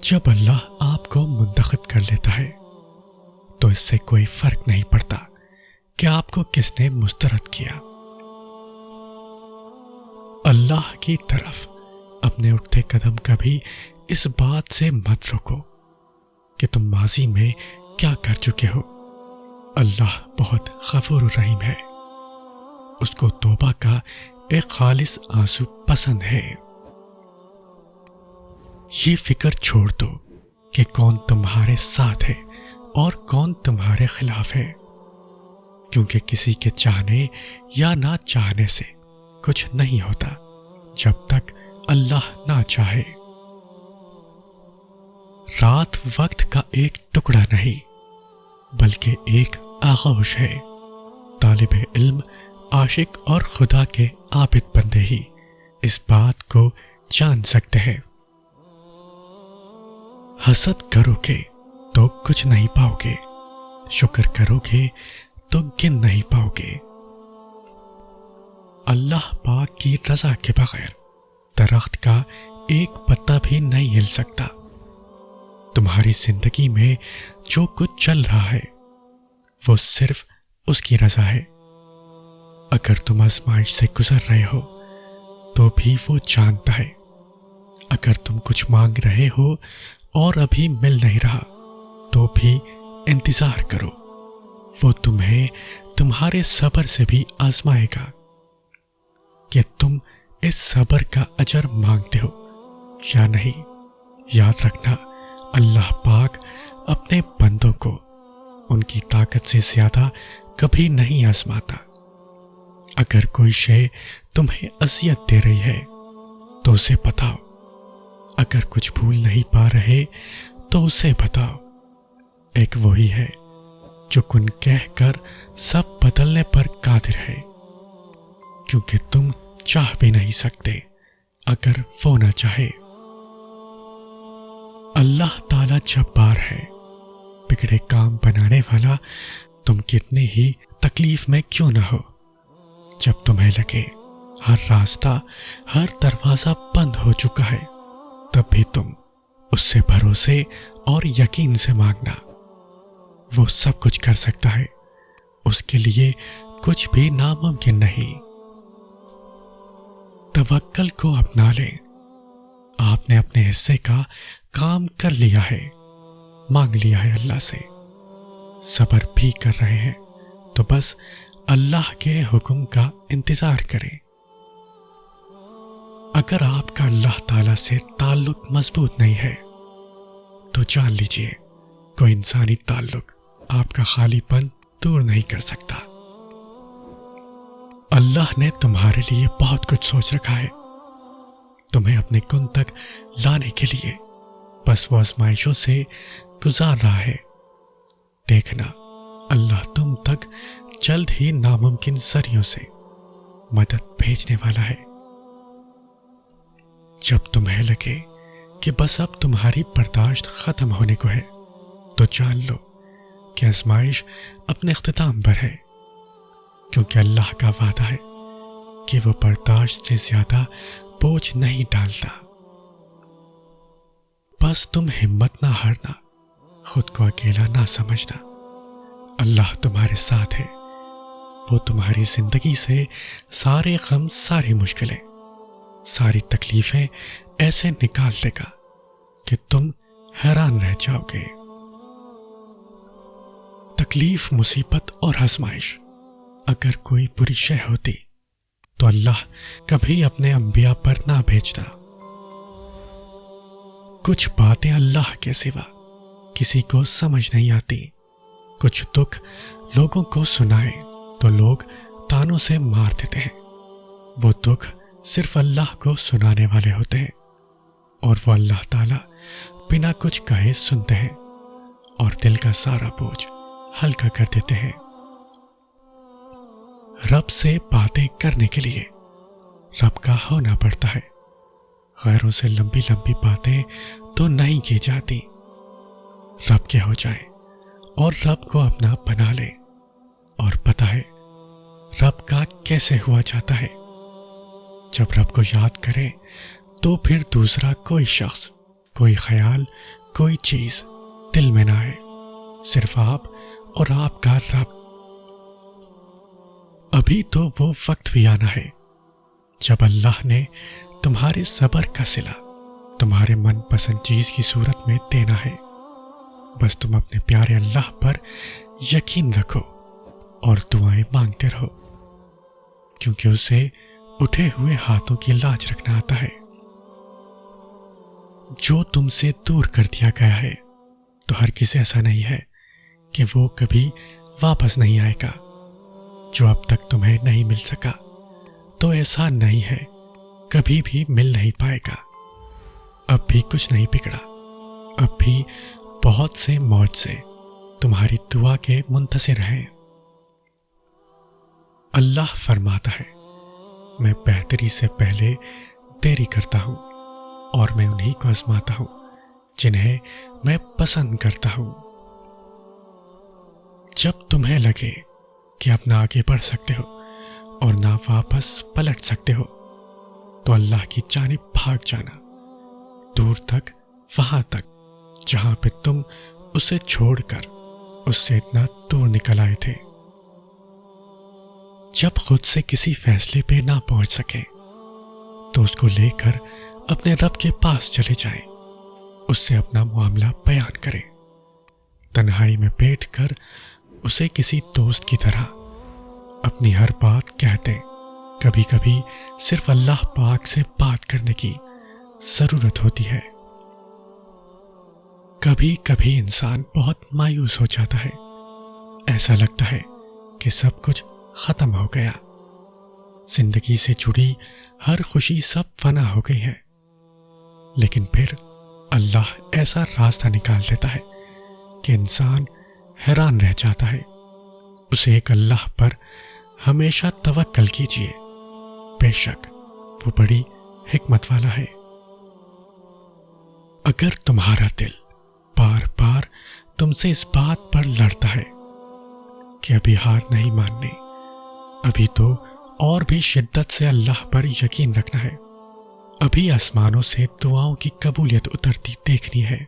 جب اللہ آپ کو منتخب کر لیتا ہے تو اس سے کوئی فرق نہیں پڑتا کہ آپ کو کس نے مسترد کیا۔ اللہ کی طرف اپنے اٹھتے قدم کبھی اس بات سے مت روکو کہ تم ماضی میں کیا کر چکے ہو۔ اللہ بہت غفور الرحیم ہے، اس کو توبہ کا ایک خالص آنسو پسند ہے۔ یہ فکر چھوڑ دو کہ کون تمہارے ساتھ ہے اور کون تمہارے خلاف ہے، کیونکہ کسی کے چاہنے یا نہ چاہنے سے کچھ نہیں ہوتا جب تک اللہ نہ چاہے۔ رات وقت کا ایک ٹکڑا نہیں بلکہ ایک آغوش ہے۔ طالب علم، عاشق اور خدا کے عابد بندے ہی اس بات کو جان سکتے ہیں۔ حسد کرو گے تو کچھ نہیں پاؤ گے، شکر کرو گے تو گن نہیں پاؤ گے۔ اللہ پاک کی رضا کے بغیر درخت کا ایک پتا بھی نہیں ہل سکتا۔ تمہاری زندگی میں جو کچھ چل رہا ہے وہ صرف اس کی رضا ہے۔ اگر تم آزمائش سے گزر رہے ہو تو بھی وہ جانتا ہے۔ اگر تم کچھ مانگ رہے ہو اور ابھی مل نہیں رہا تو بھی انتظار کرو، وہ تمہیں تمہارے صبر سے بھی آزمائے گا کہ تم اس صبر کا اجر مانگتے ہو یا نہیں۔ یاد رکھنا، اللہ پاک اپنے بندوں کو ان کی طاقت سے زیادہ کبھی نہیں آزماتا۔ اگر کوئی شے تمہیں اذیت دے رہی ہے تو اسے بتاؤ، اگر کچھ بھول نہیں پا رہے تو اسے بتاؤ۔ ایک وہی ہے جو کن کہہ کر سب بدلنے پر قادر ہے، کیونکہ تم چاہ بھی نہیں سکتے اگر وہ نہ چاہے۔ اللہ تعالی جبار ہے، بگڑے کام بنانے والا۔ تم کتنی ہی تکلیف میں کیوں نہ ہو، جب تمہیں لگے ہر راستہ، ہر دروازہ بند ہو چکا ہے، تب بھی تم اس سے بھروسے اور یقین سے مانگنا۔ وہ سب کچھ کر سکتا ہے، اس کے لیے کچھ بھی ناممکن نہیں۔ توکل کو اپنا لیں۔ آپ نے اپنے حصے کا کام کر لیا ہے، مانگ لیا ہے اللہ سے، صبر بھی کر رہے ہیں، تو بس اللہ کے حکم کا انتظار کریں۔ اگر آپ کا اللہ تعالی سے تعلق مضبوط نہیں ہے تو جان لیجئے کوئی انسانی تعلق آپ کا خالی پن دور نہیں کر سکتا۔ اللہ نے تمہارے لیے بہت کچھ سوچ رکھا ہے، تمہیں اپنے کن تک لانے کے لیے، بس وہ آزمائشوں سے گزار رہا ہے۔ دیکھنا، اللہ تم تک جلد ہی ناممکن ذریعوں سے مدد بھیجنے والا ہے۔ جب تمہیں لگے کہ بس اب تمہاری برداشت ختم ہونے کو ہے تو جان لو کہ آزمائش اپنے اختتام پر ہے، کیونکہ اللہ کا وعدہ ہے کہ وہ برداشت سے زیادہ بوجھ نہیں ڈالتا۔ بس تم ہمت نہ ہارنا، خود کو اکیلا نہ سمجھنا۔ اللہ تمہارے ساتھ ہے، وہ تمہاری زندگی سے سارے غم، ساری مشکلیں، ساری تکلیفیں ایسے نکال دے گا کہ تم حیران رہ جاؤ گے۔ تکلیف، مصیبت اور آزمائش اگر کوئی بری شے ہوتی تو اللہ کبھی اپنے انبیاء پر نہ بھیجتا۔ کچھ باتیں اللہ کے سوا کسی کو سمجھ نہیں آتی۔ کچھ دکھ لوگوں کو سنائے تو لوگ تانوں سے مار دیتے ہیں۔ وہ دکھ صرف اللہ کو سنانے والے ہوتے ہیں، اور وہ اللہ تعالی بنا کچھ کہے سنتے ہیں اور دل کا سارا بوجھ ہلکا کر دیتے ہیں۔ رب سے باتیں کرنے کے لیے رب کا ہونا پڑتا ہے۔ غیروں سے لمبی لمبی باتیں تو نہیں کی جاتی۔ رب کے ہو جائیں اور رب کو اپنا بنا لیں، اور پتہ ہے رب کا کیسے ہوا جاتا ہے۔ جب رب کو یاد کریں تو پھر دوسرا کوئی شخص کوئی خیال، کوئی چیز دل میں نہ آئے، صرف آپ اور آپ کا رب۔ ابھی تو وہ وقت بھی آنا ہے جب اللہ نے تمہارے صبر کا صلہ تمہارے من پسند چیز کی صورت میں دینا ہے۔ بس تم اپنے پیارے اللہ پر یقین رکھو اور دعائیں مانگتے رہو، کیونکہ اسے اٹھے ہوئے ہاتھوں کی لاج رکھنا آتا ہے۔ جو تم سے دور کر دیا گیا ہے تو ہرگز ایسا نہیں ہے کہ وہ کبھی واپس نہیں آئے گا۔ جو اب تک تمہیں نہیں مل سکا تو ایسا نہیں ہے کبھی بھی مل نہیں پائے گا۔ اب بھی کچھ نہیں بگڑا، اب بھی بہت سے معجزے تمہاری دعا کے منتظر ہیں۔ اللہ فرماتا ہے، میں بہتری سے پہلے دیری کرتا ہوں اور میں انہی کو آزماتا ہوں جنہیں میں پسند کرتا ہوں۔ جب تمہیں لگے کہ اب نہ آگے بڑھ سکتے ہو اور نہ واپس پلٹ سکتے ہو تو اللہ کی جانب بھاگ جانا، دور تک، وہاں تک جہاں پہ تم اسے چھوڑ کر اس سے اتنا دور نکل آئے تھے۔ جب خود سے کسی فیصلے پہ نہ پہنچ سکے تو اس کو لے کر اپنے رب کے پاس چلے جائیں، اس سے اپنا معاملہ بیان کریں، تنہائی میں بیٹھ کر اسے کسی دوست کی طرح اپنی ہر بات کہہ دیں۔ کبھی کبھی صرف اللہ پاک سے بات کرنے کی ضرورت ہوتی ہے۔ کبھی کبھی انسان بہت مایوس ہو جاتا ہے، ایسا لگتا ہے کہ سب کچھ ختم ہو گیا، زندگی سے جڑی ہر خوشی سب فنا ہو گئی ہے۔ لیکن پھر اللہ ایسا راستہ نکال دیتا ہے کہ انسان حیران رہ جاتا ہے۔ اسے ایک اللہ پر ہمیشہ توکل کیجیے، بے شک وہ بڑی حکمت والا ہے۔ اگر تمہارا دل بار بار تم سے اس بات پر لڑتا ہے کہ ابھی ہار نہیں ماننی، ابھی تو اور بھی شدت سے اللہ پر یقین رکھنا ہے، ابھی آسمانوں سے دعاؤں کی قبولیت اترتی دیکھنی ہے،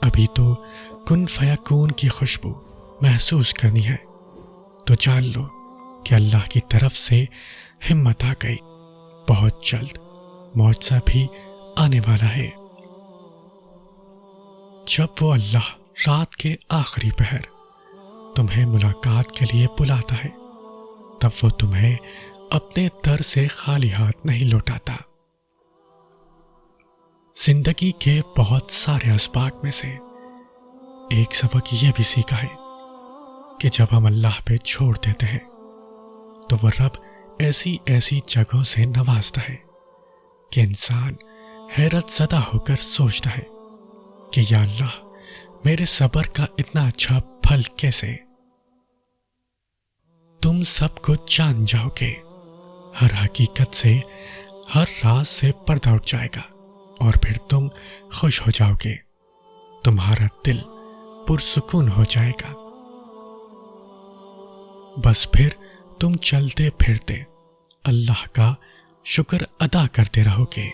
ابھی تو کن فیکون کی خوشبو محسوس کرنی ہے، تو جان لو کہ اللہ کی طرف سے ہمت آ گئی، بہت جلد معجزہ بھی آنے والا ہے۔ جب وہ اللہ رات کے آخری پہر تمہیں ملاقات کے لیے بلاتا ہے، تب وہ تمہیں اپنے در سے خالی ہاتھ نہیں لوٹاتا۔ زندگی کے بہت سارے اسباق میں سے ایک سبق یہ بھی سیکھا ہے کہ جب ہم اللہ پہ چھوڑ دیتے ہیں تو وہ رب ایسی ایسی جگہوں سے نوازتا ہے کہ انسان حیرت زدہ ہو کر سوچتا ہے کہ یا اللہ، میرے صبر کا اتنا اچھا پھل کیسے؟ تم سب کو جان جاؤ گے، ہر حقیقت سے، ہر راز سے پردہ اٹھ جائے گا اور پھر تم خوش ہو جاؤ گے، تمہارا دل پرسکون ہو جائے گا۔ بس پھر تم چلتے پھرتے اللہ کا شکر ادا کرتے رہو گے۔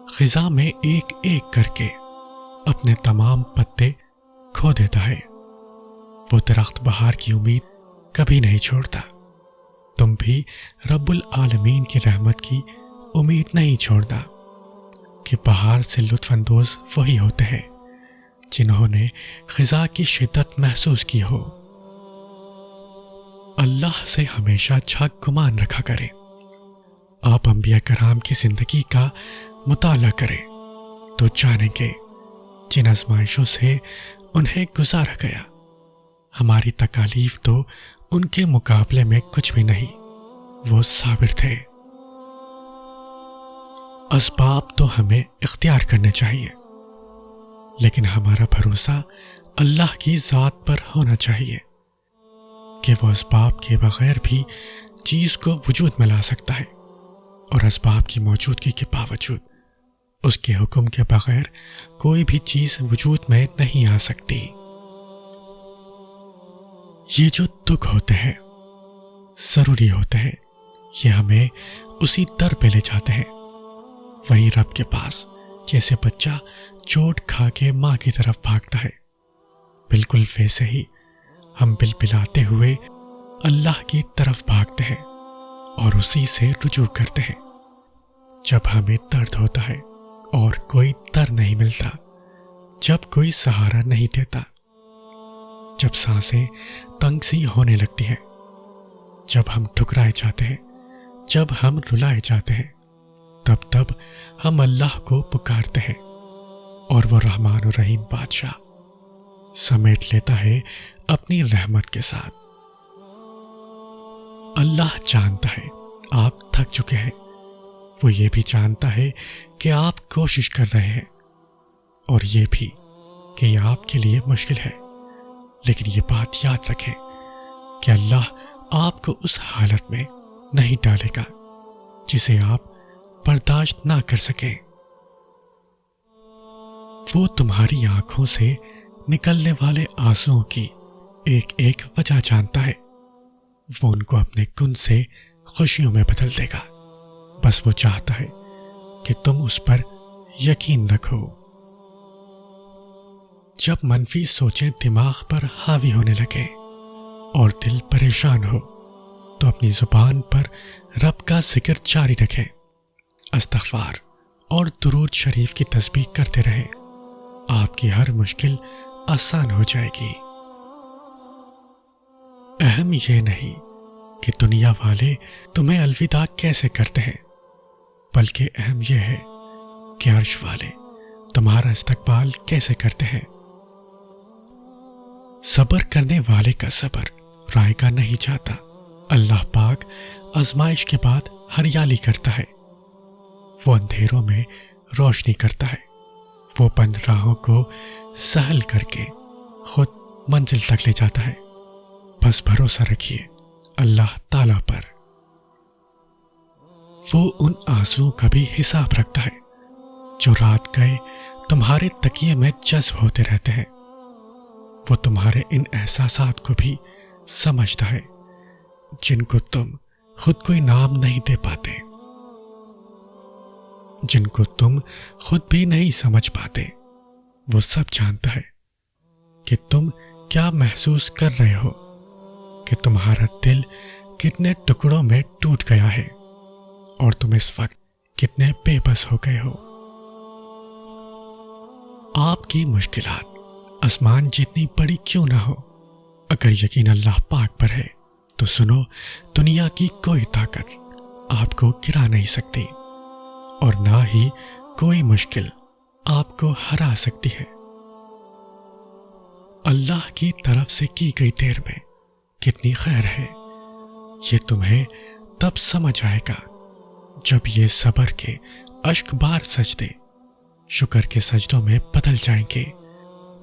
خزاں میں ایک ایک کر کے اپنے تمام پتے کھو دیتا ہے، وہ درخت بہار کی امید کبھی نہیں چھوڑتا۔ تم بھی رب العالمین کی رحمت کی امید نہیں چھوڑنا کہ بہار سے لطف اندوز وہی ہوتے ہیں جنہوں نے خزاں کی شدت محسوس کی ہو۔ اللہ سے ہمیشہ اچھا گمان رکھا کریں۔ آپ انبیاء کرام کی زندگی کا مطالعہ کریں تو جانیں گے جن آزمائشوں سے انہیں گزارا گیا، ہماری تکالیف تو ان کے مقابلے میں کچھ بھی نہیں، وہ صابر تھے۔ اسباب تو ہمیں اختیار کرنے چاہیے، لیکن ہمارا بھروسہ اللہ کی ذات پر ہونا چاہیے کہ وہ اسباب کے بغیر بھی چیز کو وجود میں لا سکتا ہے، اور اسباب کی موجودگی کے باوجود اس کے حکم کے بغیر کوئی بھی چیز وجود میں نہیں آ سکتی۔ یہ جو دکھ ہوتے ہیں ضروری ہوتے ہیں، یہ ہمیں اسی در پہ لے جاتے ہیں، وہیں رب کے پاس جیسے بچہ چوٹ کھا کے ماں کی طرف بھاگتا ہے، بالکل ویسے ہی ہم بلبلاتے ہوئے اللہ کی طرف بھاگتے ہیں اور اسی سے رجوع کرتے ہیں۔ جب ہمیں درد ہوتا ہے اور کوئی در نہیں ملتا، جب کوئی سہارا نہیں دیتا، جب سانسیں تنگ سی ہونے لگتی ہیں، جب ہم ٹھکرائے جاتے ہیں، جب ہم رلائے جاتے ہیں، تب ہم اللہ کو پکارتے ہیں اور وہ رحمان و رحیم بادشاہ سمیٹ لیتا ہے اپنی رحمت کے ساتھ۔ اللہ جانتا ہے آپ تھک چکے ہیں، وہ یہ بھی جانتا ہے کہ آپ کوشش کر رہے ہیں، اور یہ بھی کہ یہ آپ کے لیے مشکل ہے، لیکن یہ بات یاد رکھیں کہ اللہ آپ کو اس حالت میں نہیں ڈالے گا جسے آپ برداشت نہ کر سکیں۔ وہ تمہاری آنکھوں سے نکلنے والے آنسوؤں کی ایک ایک وجہ جانتا ہے، وہ ان کو اپنے کن سے خوشیوں میں بدل دے گا، بس وہ چاہتا ہے کہ تم اس پر یقین رکھو۔ جب منفی سوچیں دماغ پر حاوی ہونے لگے اور دل پریشان ہو تو اپنی زبان پر رب کا ذکر جاری رکھیں، استغفار اور درود شریف کی تسبیح کرتے رہیں، آپ کی ہر مشکل آسان ہو جائے گی۔ اہم یہ نہیں کہ دنیا والے تمہیں الوداع کیسے کرتے ہیں، بلکہ اہم یہ ہے کہ عرش والے تمہارا استقبال کیسے کرتے ہیں۔ صبر کرنے والے کا صبر رائے کا نہیں جاتا۔ اللہ پاک آزمائش کے بعد ہریالی کرتا ہے، وہ اندھیروں میں روشنی کرتا ہے، وہ بند راہوں کو سہل کر کے خود منزل تک لے جاتا ہے۔ بس بھروسہ رکھیے اللہ تعالیٰ پر، وہ ان آنسوؤں کا بھی حساب رکھتا ہے جو رات گئے تمہارے تکیے میں جذب ہوتے رہتے ہیں۔ وہ تمہارے ان احساسات کو بھی سمجھتا ہے جن کو تم خود کوئی نام نہیں دے پاتے، جن کو تم خود بھی نہیں سمجھ پاتے۔ وہ سب جانتا ہے کہ تم کیا محسوس کر رہے ہو، کہ تمہارا دل کتنے ٹکڑوں میں ٹوٹ گیا ہے اور تم اس وقت کتنے بے بس ہو گئے ہو۔ آپ کی مشکلات آسمان جتنی بڑی کیوں نہ ہو، اگر یقین اللہ پاک پر ہے تو سنو، دنیا کی کوئی طاقت آپ کو گرا نہیں سکتی، اور نہ ہی کوئی مشکل آپ کو ہرا سکتی ہے۔ اللہ کی طرف سے کی گئی دیر میں کتنی خیر ہے، یہ تمہیں تب سمجھ آئے گا جب یہ صبر کے اشک بار سجدے شکر کے سجدوں میں بدل جائیں گے،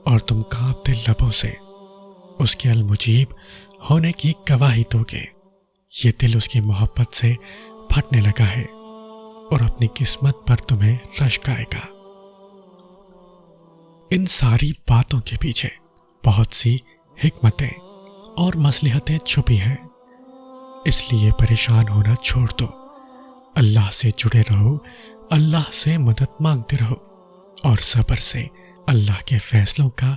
اور تم کانپتے لبوں سے اس کے المجیب ہونے کی گواہی دو گے۔ یہ دل اس کی محبت سے پھٹنے لگا ہے اور اپنی قسمت پر تمہیں رشک آئے گا۔ ان ساری باتوں کے پیچھے بہت سی حکمتیں اور مصلحتیں چھپی ہیں، اس لیے پریشان ہونا چھوڑ دو، اللہ سے جڑے رہو، اللہ سے مدد مانگتے رہو، اور صبر سے اللہ کے فیصلوں کا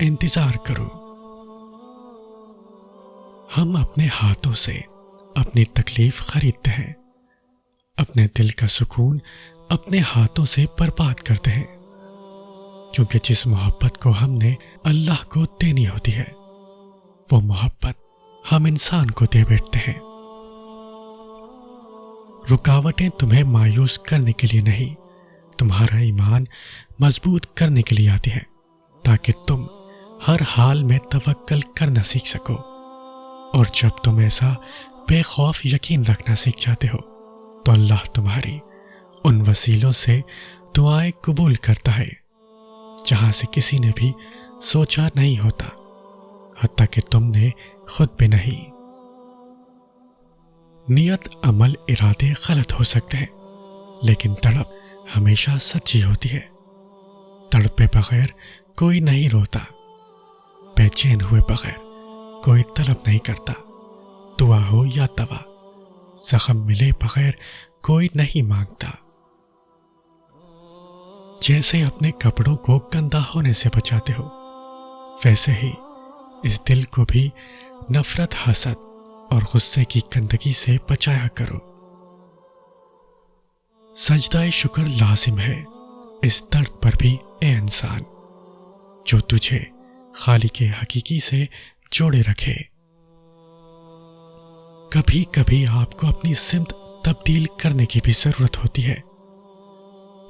انتظار کرو۔ ہم اپنے ہاتھوں سے اپنی تکلیف خریدتے ہیں، اپنے دل کا سکون اپنے ہاتھوں سے برباد کرتے ہیں، کیونکہ جس محبت کو ہم نے اللہ کو دینی ہوتی ہے وہ محبت ہم انسان کو دے بیٹھتے ہیں۔ رکاوٹیں تمہیں مایوس کرنے کے لیے نہیں، تمہارا ایمان مضبوط کرنے کے لیے آتی ہیں، تاکہ تم ہر حال میں توکل کرنا سیکھ سکو، اور جب تم ایسا بے خوف یقین رکھنا سیکھ جاتے ہو تو اللہ تمہاری ان وسیلوں سے دعائیں قبول کرتا ہے جہاں سے کسی نے بھی سوچا نہیں ہوتا، حتیٰ کہ تم نے خود بھی نہیں۔ نیت، عمل، ارادے غلط ہو سکتے ہیں، لیکن تڑپ ہمیشہ سچی ہوتی ہے۔ تڑپے بغیر کوئی نہیں روتا، بے چین ہوئے بغیر کوئی طلب نہیں کرتا، دعا ہو یا دوا، زخم ملے بغیر کوئی نہیں مانگتا۔ جیسے اپنے کپڑوں کو گندا ہونے سے بچاتے ہو، ویسے ہی اس دل کو بھی نفرت، حسد اور غصے کی گندگی سے بچایا کرو۔ سجدہ شکر لازم ہے اس درد پر بھی اے انسان جو تجھے خالق حقیقی سے جوڑے رکھے۔ کبھی کبھی آپ کو اپنی سمت تبدیل کرنے کی بھی ضرورت ہوتی ہے۔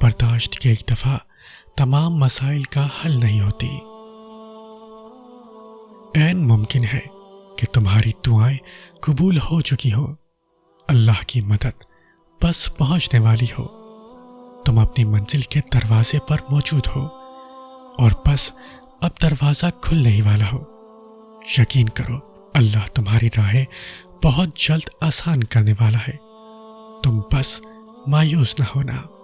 برداشت کے ایک دفعہ تمام مسائل کا حل نہیں ہوتی۔ عین ممکن ہے کہ تمہاری دعائیں قبول ہو چکی ہوں، اللہ کی مدد بس پہنچنے والی ہو، تم اپنی منزل کے دروازے پر موجود ہو اور بس اب دروازہ کھلنے ہی والا ہو۔ یقین کرو اللہ تمہاری راہیں بہت جلد آسان کرنے والا ہے، تم بس مایوس نہ ہونا۔